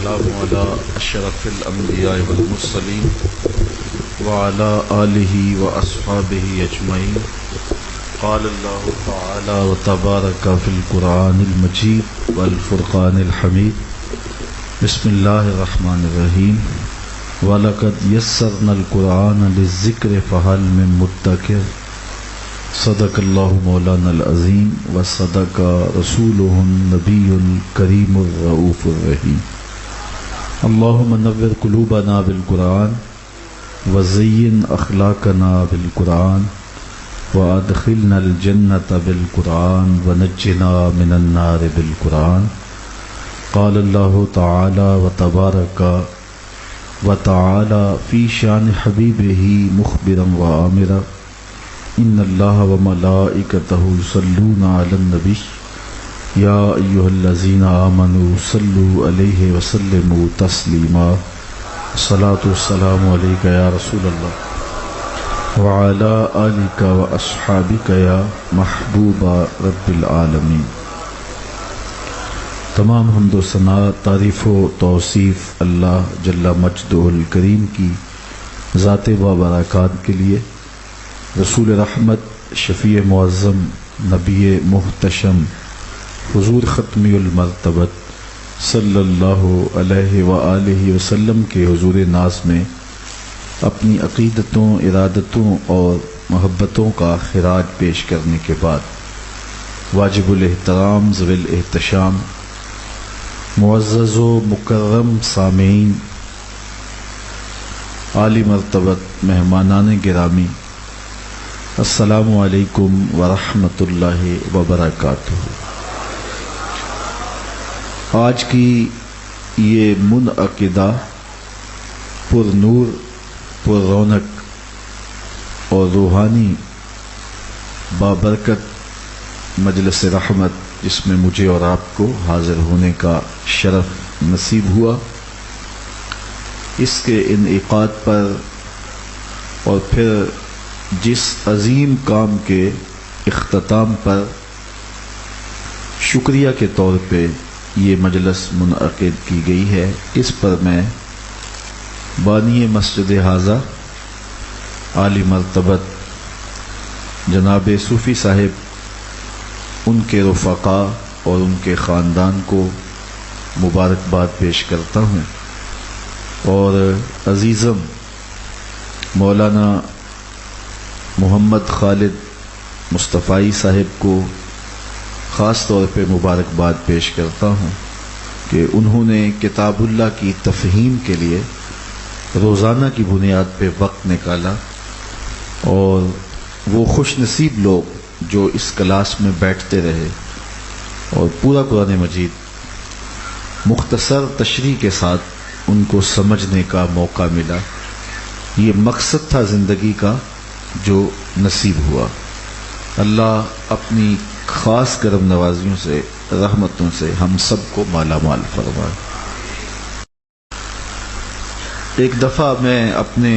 والسلام على أشرف الأنبياء والمرسلين وعلى آله وأصحابه أجمعين. قال الله تعالى وتبارك في القرآن المجيد والفرقان الحميد. بسم الله الرحمن الرحيم. وَلَقَدْ يَسَّرْنَا الْقُرْآنَ لِلذِّكْرِ فَهَلْ مِن مُدَّكِرٍ. صدق اللہ مولانا العظیم وصدق رسولہ النبی الکریم الرؤوف الرحیم. اللہم نور قلوبنا بالقرآن وزین اخلاقنا بالقرآن وادخلنا الجنۃ بالقرآن ونجنا من النار بالقرآن. قال اللہ تعالی وتبارک وتعالی فی شان حبیبہ مخبرا وآمرا ان اللہ وملائکتہ یصلون علی النبی یا ایھا الذین آمنوا صلوا علیہ وسلموا تسلیما. الصلاۃ والسلام علیک یا رسول اللہ وعلی آلک واصحابک یا محبوب رب العالمین. تمام حمد و ثنا، تعریف و توصیف اللہ جل مجدہ الکریم کی ذات و برکات کے لیے. رسول رحمت، شفیع معظم، نبی محتشم، حضور ختمی المرتبت صلی اللہ علیہ وآلہ وسلم کے حضور ناز میں اپنی عقیدتوں، ارادتوں اور محبتوں کا خراج پیش کرنے کے بعد واجب الاحترام ذوی الاحتشام معزز و مکرم سامعین، عالی مرتبت مہمانان گرامی، السلام علیکم ورحمۃ اللہ وبرکاتہ. آج کی یہ منعقدہ پر نور، پر رونق اور روحانی بابرکت مجلس رحمت، جس میں مجھے اور آپ کو حاضر ہونے کا شرف نصیب ہوا، اس کے انعقاد پر اور پھر جس عظیم کام کے اختتام پر شکریہ کے طور پہ یہ مجلس منعقد کی گئی ہے، اس پر میں بانی مسجد ھذا عالی مرتبت جناب صوفی صاحب، ان کے رفقا اور ان کے خاندان کو مبارکباد پیش کرتا ہوں، اور عزیزم مولانا محمد خالد مصطفی صاحب کو خاص طور پہ مبارکباد پیش کرتا ہوں کہ انہوں نے کتاب اللہ کی تفہیم کے لیے روزانہ کی بنیاد پہ وقت نکالا، اور وہ خوش نصیب لوگ جو اس کلاس میں بیٹھتے رہے اور پورا قرآن مجید مختصر تشریح کے ساتھ ان کو سمجھنے کا موقع ملا. یہ مقصد تھا زندگی کا جو نصیب ہوا. اللہ اپنی خاص کرم نوازیوں سے، رحمتوں سے ہم سب کو مالا مال فرمائے. ایک دفعہ میں اپنے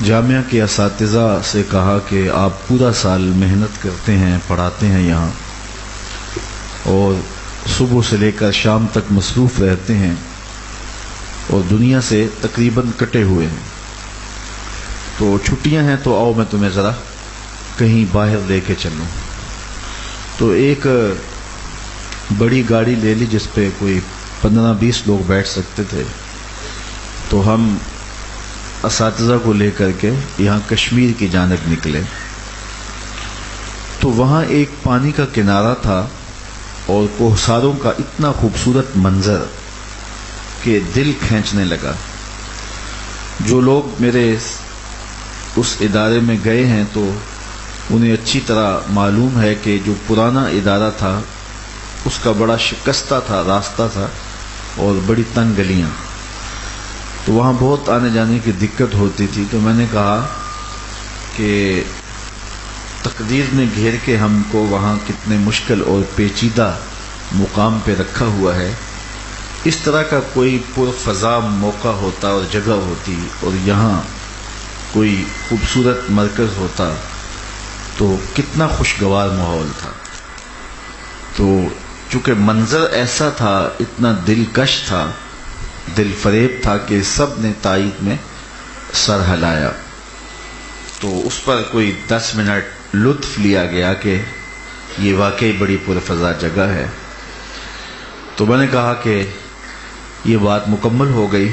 جامعہ کے اساتذہ سے کہا کہ آپ پورا سال محنت کرتے ہیں، پڑھاتے ہیں یہاں، اور صبح سے لے کر شام تک مصروف رہتے ہیں اور دنیا سے تقریباً کٹے ہوئے ہیں، تو چھٹیاں ہیں تو آؤ میں تمہیں ذرا کہیں باہر لے کے چلوں. تو ایک بڑی گاڑی لے لی جس پہ کوئی 15-20 لوگ بیٹھ سکتے تھے. تو ہم اساتذہ کو لے کر کے یہاں کشمیر کی جانب نکلے. تو وہاں ایک پانی کا کنارہ تھا اور کوہساروں کا اتنا خوبصورت منظر کہ دل کھینچنے لگا. جو لوگ میرے اس ادارے میں گئے ہیں تو انہیں اچھی طرح معلوم ہے کہ جو پرانا ادارہ تھا اس کا بڑا شکستہ تھا راستہ تھا اور بڑی تنگ گلیاں، تو وہاں بہت آنے جانے کی دقت ہوتی تھی. تو میں نے کہا کہ تقدیر نے گھیر کے ہم کو وہاں کتنے مشکل اور پیچیدہ مقام پہ رکھا ہوا ہے، اس طرح کا کوئی پرفضا موقع ہوتا اور جگہ ہوتی اور یہاں کوئی خوبصورت مرکز ہوتا تو کتنا خوشگوار ماحول تھا. تو چونکہ منظر ایسا تھا، اتنا دلکش تھا دل فریب تھا کہ سب نے تائید میں سر ہلایا. تو اس پر کوئی 10 منٹ لطف لیا گیا کہ یہ واقعی بڑی پرفضا جگہ ہے. تو میں نے کہا کہ یہ بات مکمل ہو گئی،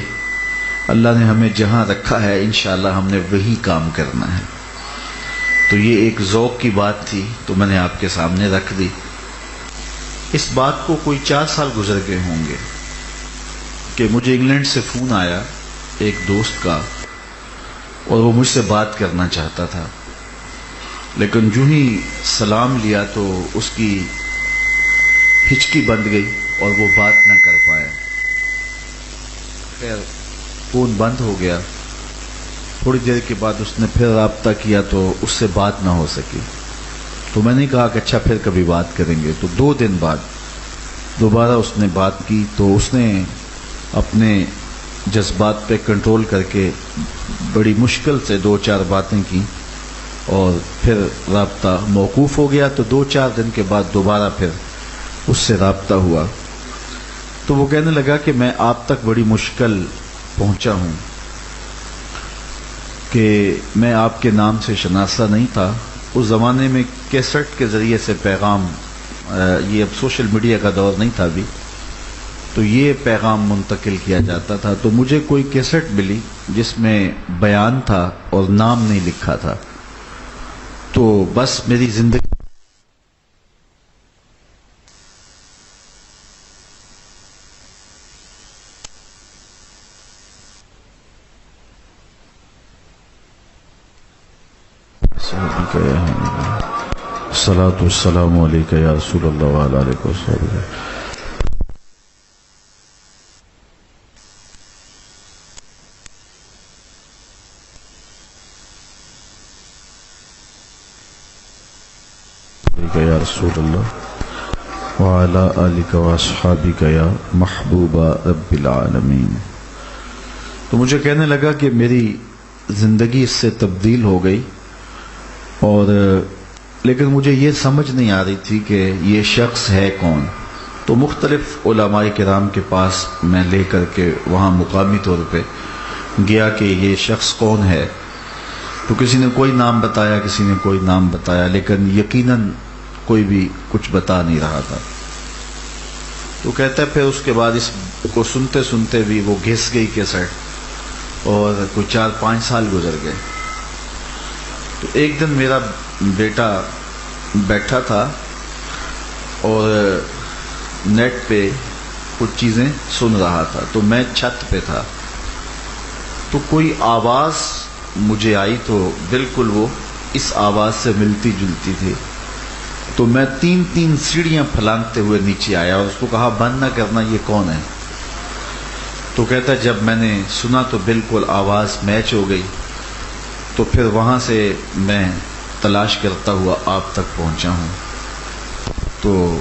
اللہ نے ہمیں جہاں رکھا ہے انشاءاللہ ہم نے وہی کام کرنا ہے. تو یہ ایک ذوق کی بات تھی تو میں نے آپ کے سامنے رکھ دی. اس بات کو کوئی 4 سال گزر گئے ہوں گے کہ مجھے انگلینڈ سے فون آیا ایک دوست کا، اور وہ مجھ سے بات کرنا چاہتا تھا، لیکن جو ہی سلام لیا تو اس کی ہچکی بند گئی اور وہ بات نہ کر پایا. خیر فون بند ہو گیا. تھوڑی دیر کے بعد اس نے پھر رابطہ کیا تو اس سے بات نہ ہو سکی. تو میں نے کہا کہ اچھا پھر کبھی بات کریں گے. تو 2 دن بعد دوبارہ اس نے بات کی تو اس نے اپنے جذبات پہ کنٹرول کر کے بڑی مشکل سے 2-4 باتیں کی اور پھر رابطہ موقوف ہو گیا. تو 2-4 دن کے بعد دوبارہ پھر اس سے رابطہ ہوا. تو وہ کہنے لگا کہ میں آپ تک بڑی مشکل پہنچا ہوں کہ میں آپ کے نام سے شناسا نہیں تھا. اس زمانے میں کیسٹ کے ذریعے سے پیغام، یہ اب سوشل میڈیا کا دور نہیں تھا ابھی، تو یہ پیغام منتقل کیا جاتا تھا. تو مجھے کوئی کیسٹ ملی جس میں بیان تھا اور نام نہیں لکھا تھا. تو بس میری زندگی الصلاۃ والسلام علیک یا رسول اللہ وعلی آلہ وصحبہ. یا رسول اللہ وعلی آلہ وصحبہ یا محبوب رب العالمین. تو مجھے کہنے لگا کہ میری زندگی اس سے تبدیل ہو گئی، اور لیکن مجھے یہ سمجھ نہیں آ رہی تھی کہ یہ شخص ہے کون. تو مختلف علماء کرام کے پاس میں لے کر کے وہاں مقامی طور پہ گیا کہ یہ شخص کون ہے. تو کسی نے کوئی نام بتایا، کسی نے کوئی نام بتایا، لیکن یقیناً کوئی بھی کچھ بتا نہیں رہا تھا. تو کہتا ہے پھر اس کے بعد اس کو سنتے سنتے بھی وہ گھس گئی کیسٹ، اور کوئی 4-5 سال گزر گئے. تو ایک دن میرا بیٹا بیٹھا تھا اور نیٹ پہ کچھ چیزیں سن رہا تھا. تو میں چھت پہ تھا، تو کوئی آواز مجھے آئی تو بالکل وہ اس آواز سے ملتی جلتی تھی. تو میں 3 سیڑھیاں پھلانگتے ہوئے نیچے آیا اور اس کو کہا بند نہ کرنا، یہ کون ہے؟ تو کہتا جب میں نے سنا تو بالکل آواز میچ ہو گئی. تو پھر وہاں سے میں تلاش کرتا ہوا آپ تک پہنچا ہوں. تو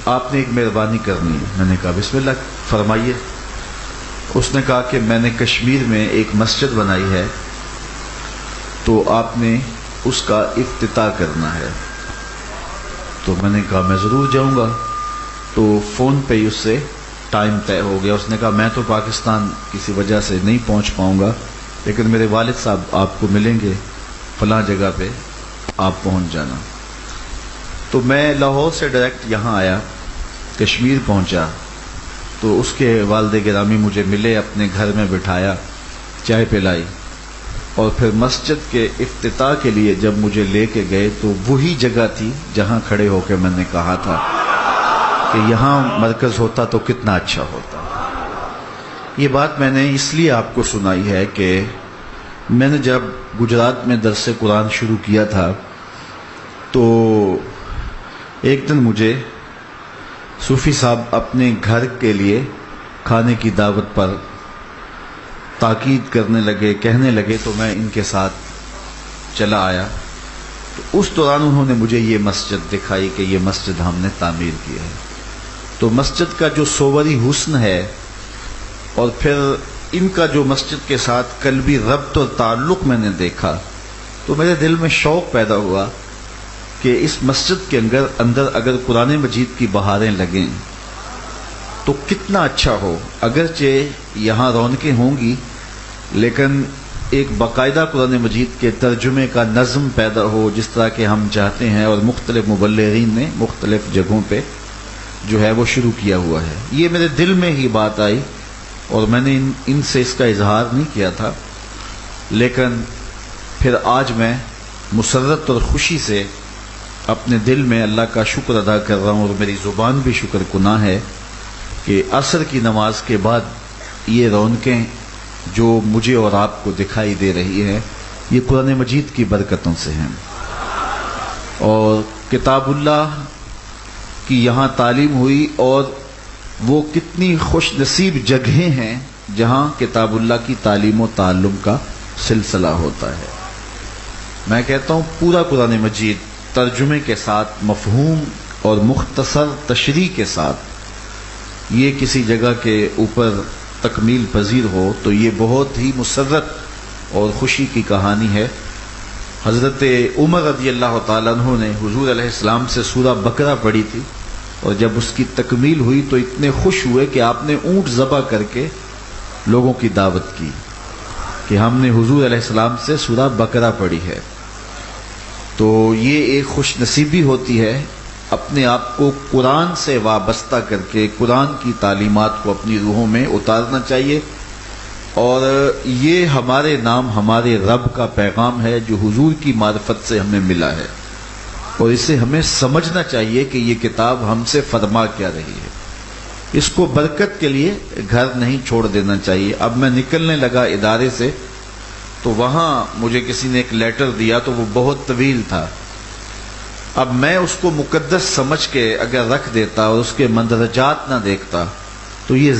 آپ نے ایک مہربانی کرنی ہے. میں نے کہا بسم اللہ فرمائیے. اس نے کہا کہ میں نے کشمیر میں ایک مسجد بنائی ہے، تو آپ نے اس کا افتتاح کرنا ہے. تو میں نے کہا میں ضرور جاؤں گا. تو فون پہ ہی اس سے ٹائم طے ہو گیا. اس نے کہا میں تو پاکستان کسی وجہ سے نہیں پہنچ پاؤں گا، لیکن میرے والد صاحب آپ کو ملیں گے فلاں جگہ پہ، آپ پہنچ جانا. تو میں لاہور سے ڈائریکٹ یہاں آیا، کشمیر پہنچا. تو اس کے والد گرامی مجھے ملے، اپنے گھر میں بٹھایا، چائے پلائی، اور پھر مسجد کے افتتاح کے لیے جب مجھے لے کے گئے تو وہی جگہ تھی جہاں کھڑے ہو کے میں نے کہا تھا کہ یہاں مرکز ہوتا تو کتنا اچھا ہوتا. یہ بات میں نے اس لیے آپ کو سنائی ہے کہ میں نے جب گجرات میں درس قرآن شروع کیا تھا تو ایک دن مجھے صوفی صاحب اپنے گھر کے لیے کھانے کی دعوت پر تاکید کرنے لگے، کہنے لگے. تو میں ان کے ساتھ چلا آیا. تو اس دوران انہوں نے مجھے یہ مسجد دکھائی کہ یہ مسجد ہم نے تعمیر کی ہے. تو مسجد کا جو صوری حسن ہے اور پھر ان کا جو مسجد کے ساتھ قلبی ربط اور تعلق میں نے دیکھا تو میرے دل میں شوق پیدا ہوا کہ اس مسجد کے اندر اگر قرآن مجید کی بہاریں لگیں تو کتنا اچھا ہو. اگرچہ یہاں رونقیں ہوں گی لیکن ایک باقاعدہ قرآن مجید کے ترجمے کا نظم پیدا ہو جس طرح کہ ہم چاہتے ہیں، اور مختلف مبلغین نے مختلف جگہوں پہ جو ہے وہ شروع کیا ہوا ہے. یہ میرے دل میں ہی بات آئی اور میں نے ان سے اس کا اظہار نہیں کیا تھا، لیکن پھر آج میں مسرت اور خوشی سے اپنے دل میں اللہ کا شکر ادا کر رہا ہوں، اور میری زبان بھی شکر گناہ ہے کہ عصر کی نماز کے بعد یہ رونقیں جو مجھے اور آپ کو دکھائی دے رہی ہیں یہ قرآن مجید کی برکتوں سے ہیں. اور کتاب اللہ کی یہاں تعلیم ہوئی، اور وہ کتنی خوش نصیب جگہیں ہیں جہاں کتاب اللہ کی تعلیم و تعلم کا سلسلہ ہوتا ہے. میں کہتا ہوں پورا قرآن مجید ترجمے کے ساتھ، مفہوم اور مختصر تشریح کے ساتھ یہ کسی جگہ کے اوپر تکمیل پذیر ہو تو یہ بہت ہی مسرت اور خوشی کی کہانی ہے. حضرت عمر رضی اللہ تعالیٰ عنہ نے حضور علیہ السلام سے سورہ بقرہ پڑھی تھی، اور جب اس کی تکمیل ہوئی تو اتنے خوش ہوئے کہ آپ نے اونٹ ذبح کر کے لوگوں کی دعوت کی کہ ہم نے حضور علیہ السلام سے سورہ بقرہ پڑھی ہے. تو یہ ایک خوش نصیبی ہوتی ہے اپنے آپ کو قرآن سے وابستہ کر کے قرآن کی تعلیمات کو اپنی روحوں میں اتارنا چاہیے. اور یہ ہمارے نام ہمارے رب کا پیغام ہے جو حضور کی معرفت سے ہمیں ملا ہے، اور اسے ہمیں سمجھنا چاہیے کہ یہ کتاب ہم سے فرما کیا رہی ہے. اس کو برکت کے لیے گھر نہیں چھوڑ دینا چاہیے. اب میں نکلنے لگا ادارے سے تو وہاں مجھے کسی نے ایک لیٹر دیا تو وہ بہت طویل تھا. اب میں اس کو مقدس سمجھ کے اگر رکھ دیتا اور اس کے مندرجات نہ دیکھتا تو یہ